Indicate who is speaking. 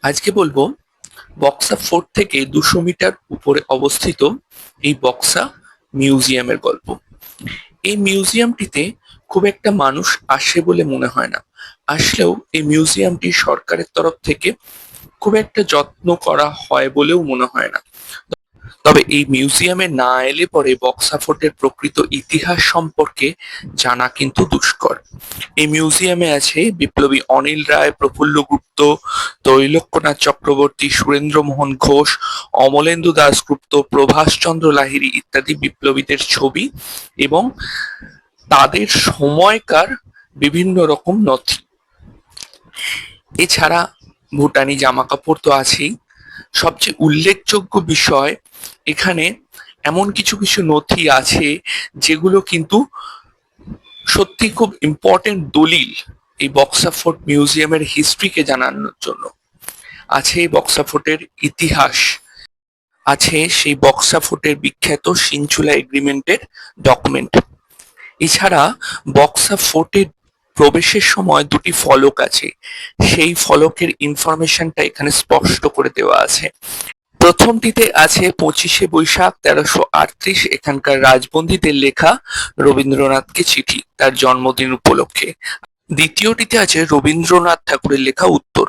Speaker 1: আজকে বলবো বক্সা ফোর্ট থেকে 200 মিটার উপরে অবস্থিত এই বক্সা মিউজিয়ামের গল্প। এই মিউজিয়ামটিতে খুব একটা মানুষ আসে বলে মনে হয় না। আসলেও এই মিউজিয়ামটি সরকারের তরফ থেকে খুব একটা যত্ন করা হয় বলেও মনে হয় না। তবে এই মিউজিয়ামে না এলে পরে বক্সা ফোর্টের প্রকৃত ইতিহাস সম্পর্কে জানা কিন্তু দুষ্কর। এই মিউজিয়ামে আছে বিপ্লবী অনিল রায়, প্রফুল্ল গুপ্ত, ত্রৈলোক্যনাথ চক্রবর্তী, সুরেন্দ্রমোহন ঘোষ, অমলেন্দু দাশগুপ্ত, প্রভাষচন্দ্র লাহিড়ী ইত্যাদি বিপ্লবীদের ছবি এবং তাদের সময়কার বিভিন্ন রকম নথি। এছাড়া ভুটানি জামা কাপড় তো আছেই। সবচেয়ে উল্লেখযোগ্য বিষয়, এখানে এমন কিছু কিছু নথি আছে যেগুলো কিন্তু সত্যি খুব ইম্পর্টেন্ট দলিল এই বক্সা ফোর্ট মিউজিয়ামের হিস্ট্রিকে জানানোর জন্য। আছে এই বক্সা ফোর্টের ইতিহাস, আছে সেই বক্সা ফোর্টের বিখ্যাত সিনচুলা এগ্রিমেন্টের ডকুমেন্ট। এছাড়া বক্সা ফোর্টে প্রবেশের সময় দুটি ফলক আছে, সেই ফলকের ইনফরমেশনটা এখানে স্পষ্ট করে দেওয়া আছে। প্রথমটিতে আছে 25শে বৈশাখ 1338 এখানকার রাজবন্দীদের লেখা রবীন্দ্রনাথকে চিঠি তার জন্মদিন উপলক্ষে। দ্বিতীয়টিতে আছে রবীন্দ্রনাথ ঠাকুরের লেখা উত্তর।